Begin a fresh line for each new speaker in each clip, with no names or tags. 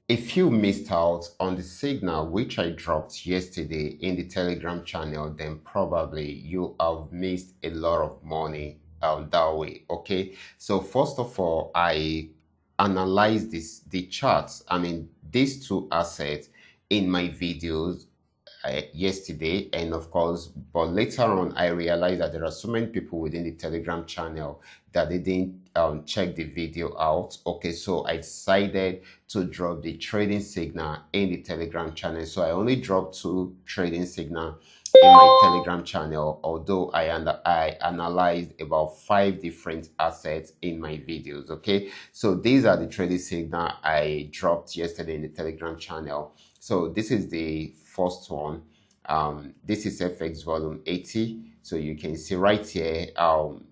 If you missed out on the signal which I dropped yesterday in the Telegram channel, then probably you have missed a lot of money that way. Okay, so first of all, I analyzed the charts. I mean, these two assets in my videos yesterday, and of course, but later on I realized that there are so many people within the Telegram channel that they didn't check the video out. Okay, so I decided to drop the trading signal in the Telegram channel. So I only dropped two trading signal in my Telegram channel, although I analyzed about 5 different assets in my videos. Okay, so these are the trading signal I dropped yesterday in the Telegram channel. So this is the first one. This is FX volume 80. So you can see right here,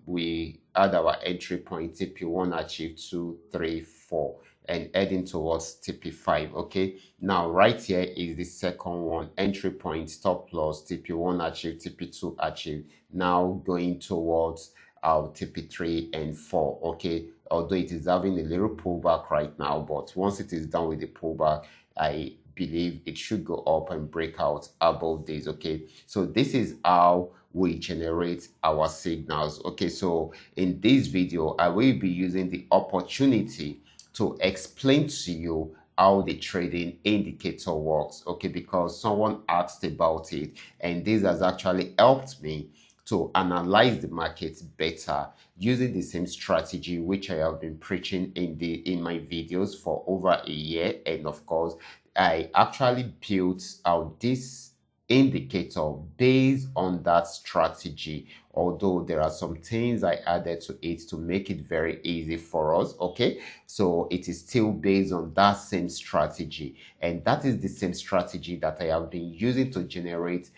we had our entry point TP1 achieved 2, 3, 4 and heading towards TP5. Okay, now right here is the second one, entry point, stop loss, TP1 achieved, TP2 achieved, now going towards our TP3 and 4. Okay, although it is having a little pullback right now, but once it is done with the pullback, I believe it should go up and break out above this. Okay, so this is how we generate our signals. Okay, so in this video I will be using the opportunity to explain to you how the trading indicator works. Okay, because someone asked about it, and this has actually helped me to analyze the markets better using the same strategy which I have been preaching in my videos for over a year. And of course, I actually built out this indicator based on that strategy, although there are some things I added to it to make it very easy for us. Okay, so it is still based on that same strategy, and that is the same strategy that I have been using to generate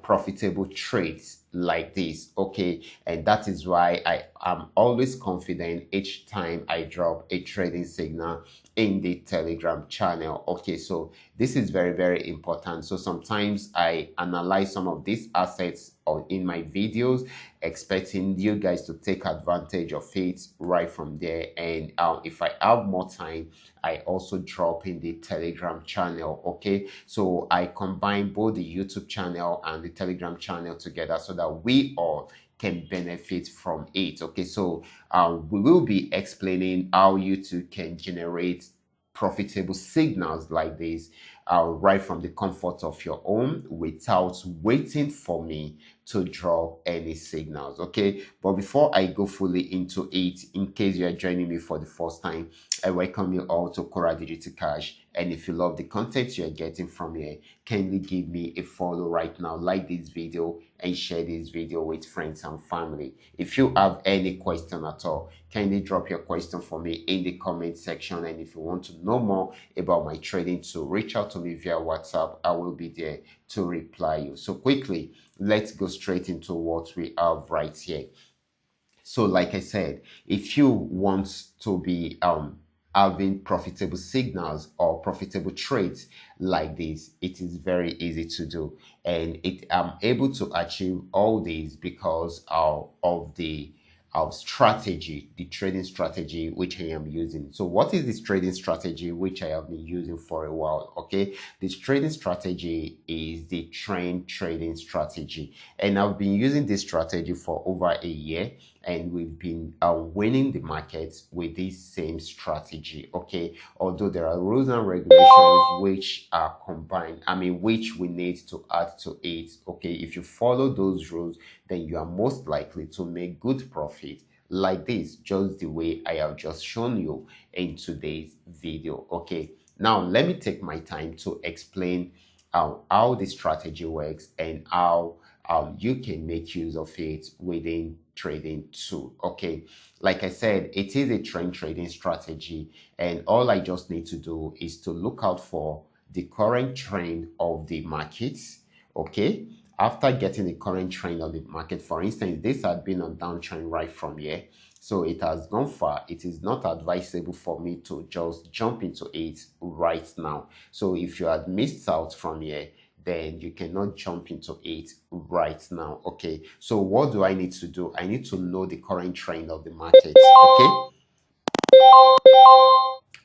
profitable trades like this. Okay, and that is why I am always confident each time I drop a trading signal in the Telegram channel. Okay, so this is very, very important. So sometimes I analyze some of these assets in my videos, expecting you guys to take advantage of it right from there. And if I have more time, I also drop in the Telegram channel. Okay, so I combine both the YouTube channel and the Telegram channel together so that we all can benefit from it. Okay, so we will be explaining how you too can generate profitable signals like this right from the comfort of your home without waiting for me to drop any signals. Okay, but before I go fully into it, in case you are joining me for the first time, I welcome you all to Qora Digital Cash. And if you love the content you are getting from here, kindly give me a follow right now, like this video and share this video with friends and family. If you have any question at all, kindly drop your question for me in the comment section. And if you want to know more about my trading tool, reach out to me via WhatsApp. I will be there to reply you. So quickly, let's go straight into what we have right here. So like I said, if you want to be having profitable signals or profitable trades like this, it is very easy to do, and I'm able to achieve all these because of the strategy, the trading strategy which I am using. So what is this trading strategy which I have been using for a while? Okay, this trading strategy is the trend trading strategy, and I've been using this strategy for over a year, and we've been winning the markets with this same strategy. Okay, although there are rules and regulations which are combined, which we need to add to it. Okay, if you follow those rules, then you are most likely to make good profit like this, just the way I have just shown you in today's video. Okay, now let me take my time to explain how the strategy works and how you can make use of it within trading tool. Okay, like I said, it is a trend trading strategy, and all I just need to do is to look out for the current trend of the markets. Okay, after getting the current trend of the market, for instance, this had been on downtrend right from here, so it has gone far. It is not advisable for me to just jump into it right now. So if you had missed out from here, then you cannot jump into it right now. Okay, so what do I need to do? I need to know the current trend of the market. Okay,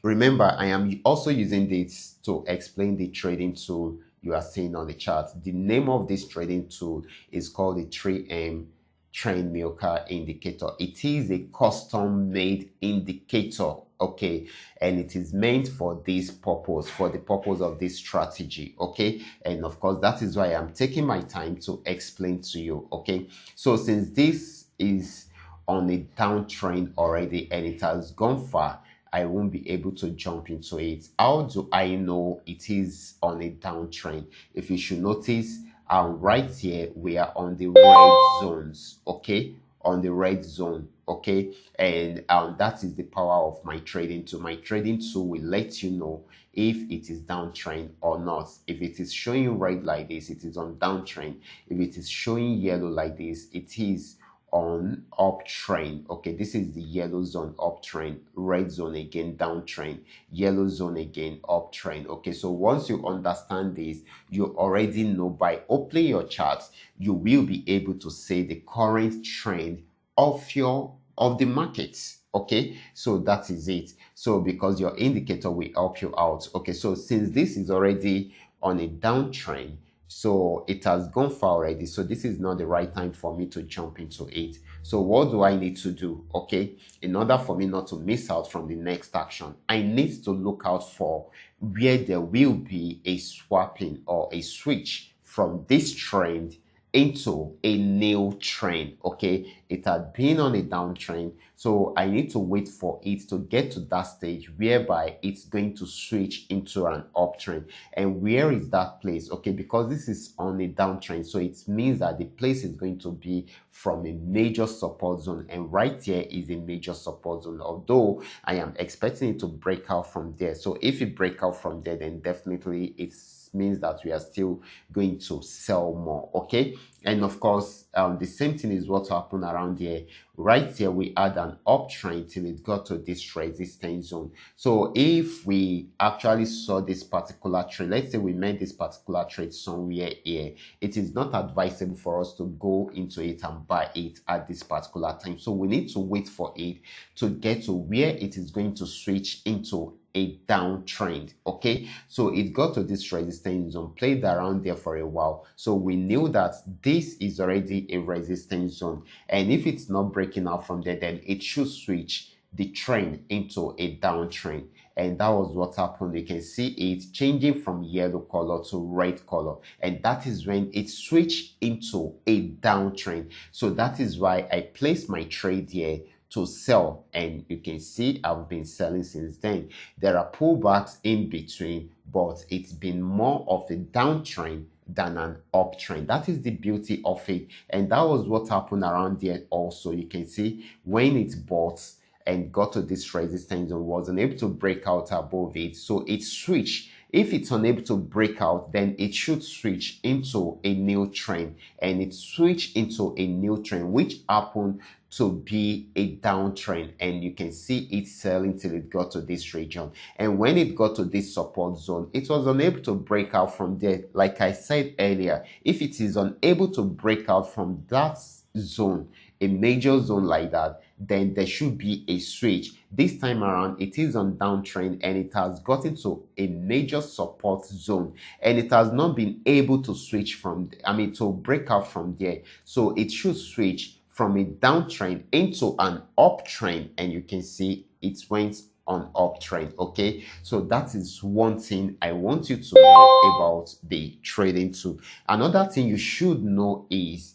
Remember, I am also using this to explain the trading tool you are seeing on the chart. The name of this trading tool is called the 3M Trend Milker Indicator. It is a custom made indicator, okay, and it is meant for this purpose, for the purpose of this strategy, okay. And of course, that is why I'm taking my time to explain to you, okay. So since this is on a downtrend already and it has gone far, I won't be able to jump into it. How do I know it is on a downtrend? If you should notice, right here we are on the red zones, okay, on the red zone, okay. And that is the power of my trading tool. My trading tool will let you know if it is downtrend or not. If it is showing red like this, it is on downtrend. If it is showing yellow like this, it is on uptrend. Okay, this is the yellow zone, uptrend, red zone again, downtrend, yellow zone again, uptrend. Okay, so once you understand this, you already know by opening your charts, you will be able to say the current trend of the markets. Okay, so that is it. So because your indicator will help you out. Okay, so since this is already on a downtrend, so it has gone far already, so this is not the right time for me to jump into it. So what do I need to do? Okay, in order for me not to miss out from the next action, I need to look out for where there will be a swapping or a switch from this trend into a new trend. Okay, it had been on a downtrend, so I need to wait for it to get to that stage whereby it's going to switch into an uptrend. And where is that place? Okay, because this is on a downtrend, so it means that the place is going to be from a major support zone, and right here is a major support zone, although I am expecting it to break out from there. So if it break out from there, then definitely it means that we are still going to sell more. Okay, and of course the same thing is what happened around here. Right here we had an uptrend till it got to this resistance zone. So if we actually saw this particular trade, let's say we made this particular trade somewhere here, it is not advisable for us to go into it and buy it at this particular time. So we need to wait for it to get to where it is going to switch into a downtrend. Okay, so it got to this resistance zone, played around there for a while, so we knew that this is already a resistance zone, and if it's not breaking out from there, then it should switch the trend into a downtrend. And that was what happened. You can see it changing from yellow color to red color, and that is when it switched into a downtrend. So that is why I placed my trade here to sell, and you can see I've been selling since then. There are pullbacks in between, but it's been more of a downtrend than an uptrend. That is the beauty of it, and that was what happened around there also. You can see when it bought and got to this resistance and was unable to break out above it, so it switched. If it's unable to break out, then it should switch into a new trend, and it switched into a new trend, which happened to be a downtrend, and you can see it selling till it got to this region. And when it got to this support zone, it was unable to break out from there. Like I said earlier, if it is unable to break out from that zone, a major zone like that, then there should be a switch. This time around, it is on downtrend and it has gotten to a major support zone, and it has not been able to switch from, to break out from there. So it should switch from a downtrend into an uptrend, and you can see it went on uptrend. Okay, so that is one thing I want you to know about the trading tool. Another thing you should know is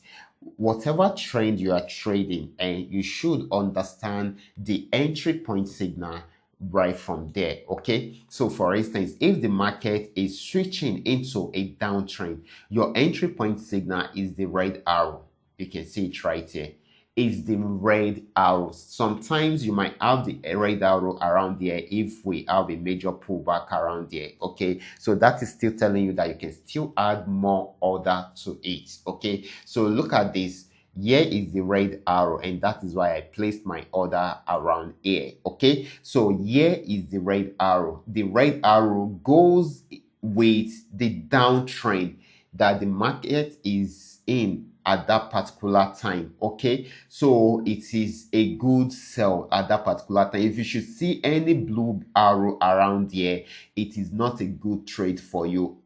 whatever trend you are trading, and you should understand the entry point signal right from there. Okay, so for instance, if the market is switching into a downtrend, your entry point signal is the red arrow. You can see it right here. Is the red arrow. Sometimes you might have the red arrow around there if we have a major pullback around there. Okay, so that is still telling you that you can still add more order to it. Okay, so look at this. Here is the red arrow, and that is why I placed my order around here. Okay, so here is the red arrow. The red arrow goes with the downtrend that the market is in at that particular time. Okay, so it is a good sell at that particular time. If you should see any blue arrow around here, it is not a good trade for you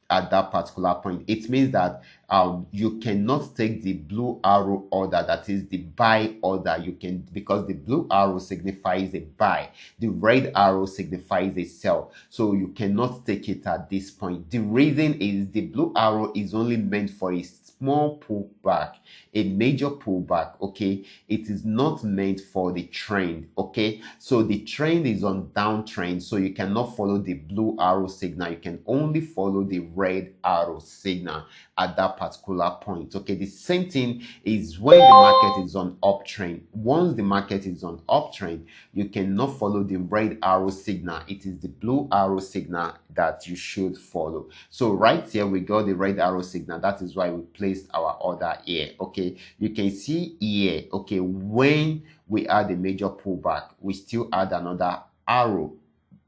at that particular point. It means that you cannot take the blue arrow order, that is the buy order. You can, because the blue arrow signifies a buy, the red arrow signifies a sell, so you cannot take it at this point. The reason is the blue arrow is only meant for a small pullback, a major pullback. Okay, it is not meant for the trend. Okay, so the trend is on downtrend, so you cannot follow the blue arrow signal. You can only follow the red arrow signal at that particular point. Okay, the same thing is when the market is on uptrend. Once the market is on uptrend, you cannot follow the red arrow signal. It is the blue arrow signal that you should follow. So right here we got the red arrow signal. That is why we placed our order here. Okay, you can see here, okay, when we add a major pullback, we still add another arrow,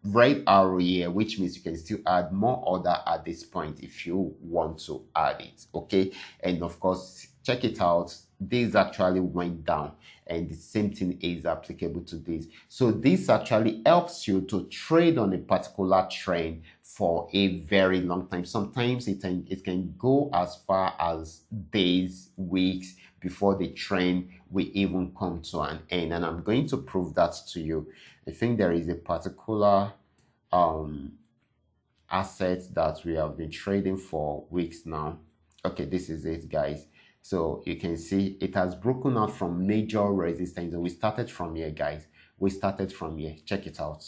red arrow here, which means you can still add more order at this point if you want to add it. Okay, and of course, check it out, this actually went down, and the same thing is applicable to this. So this actually helps you to trade on a particular trend for a very long time. Sometimes it can go as far as days, weeks, before the trend will even come to an end. And I'm going to prove that to you. I think there is a particular asset that we have been trading for weeks now. Okay, this is it, guys. So you can see it has broken out from major resistance, and we started from here, guys. We started from here. Check it out.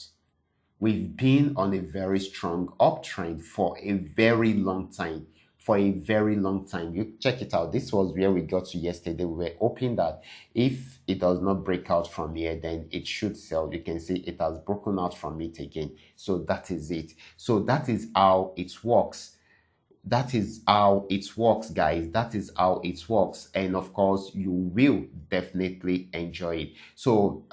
We've been on a very strong uptrend for a very long time. For a very long time. You check it out. This was where we got to yesterday. We were hoping that if it does not break out from here, then it should sell. You can see it has broken out from it again. So that is it. So that is how it works. That is how it works, guys. That is how it works, and of course you will definitely enjoy it. So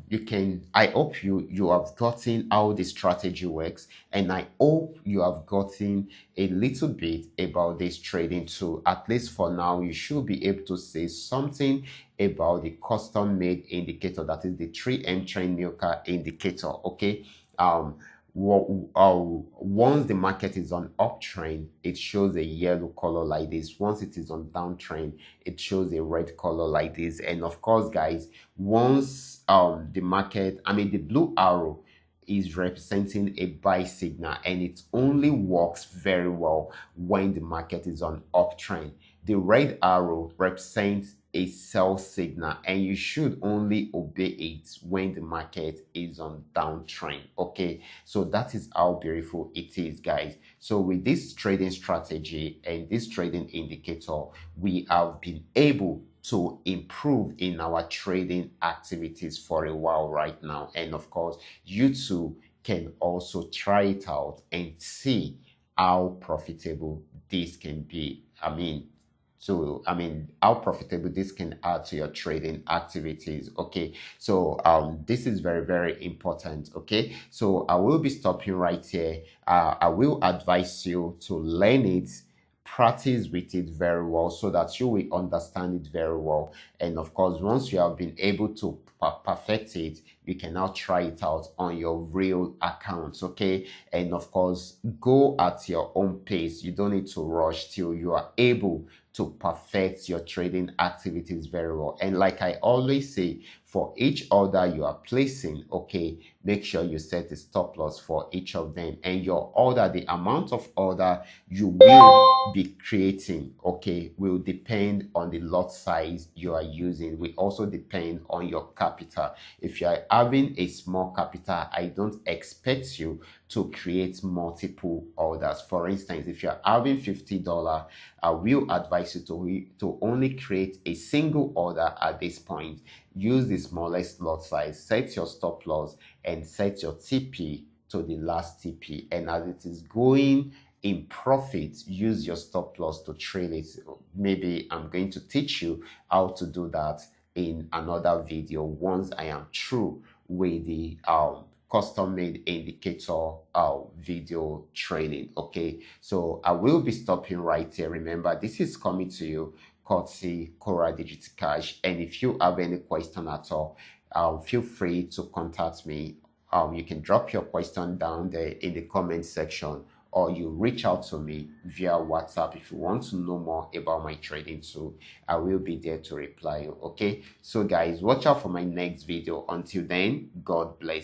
you can, I hope you have gotten how the strategy works, and I hope you have gotten a little bit about this trading tool. At least for now, you should be able to say something about the custom made indicator, that is the 3M trend milker indicator. Okay, once the market is on uptrend, it shows a yellow color like this. Once it is on downtrend, it shows a red color like this. And of course, guys, once the market, the blue arrow is representing a buy signal, and it only works very well when the market is on uptrend. The red arrow represents a sell signal, and you should only obey it when the market is on downtrend. Okay, so that is how beautiful it is, guys. So with this trading strategy and this trading indicator, we have been able to improve in our trading activities for a while right now. And of course, you too can also try it out and see how profitable this can be. How profitable this can add to your trading activities. Okay, so this is very, very important. Okay, so I will be stopping right here. I will advise you to learn it, practice with it very well, so that you will understand it very well. And of course, once you have been able to perfect it, you can now try it out on your real accounts. Okay, and of course, go at your own pace. You don't need to rush till you are able to perfect your trading activities very well. And like I always say, for each order you are placing, okay, make sure you set a stop loss for each of them. And your order, the amount of order you will be creating, okay, will depend on the lot size you are using. Will also depend on your capital. If you are having a small capital, I don't expect you to create multiple orders. For instance, if you're having $50, I will advise you to only create a single order at this point. Use the smallest lot size, set your stop loss, and set your TP to the last TP. And as it is going in profit, use your stop loss to trade it. Maybe I'm going to teach you how to do that in another video once I am through with the custom made indicator video training. Okay, so I will be stopping right here. Remember, this is coming to you courtesy Qora Digital Cash. And if you have any question at all, feel free to contact me. You can drop your question down there in the comment section, or you reach out to me via WhatsApp if you want to know more about my trading tool. I will be there to reply you. Okay, so guys, watch out for my next video. Until then, God bless.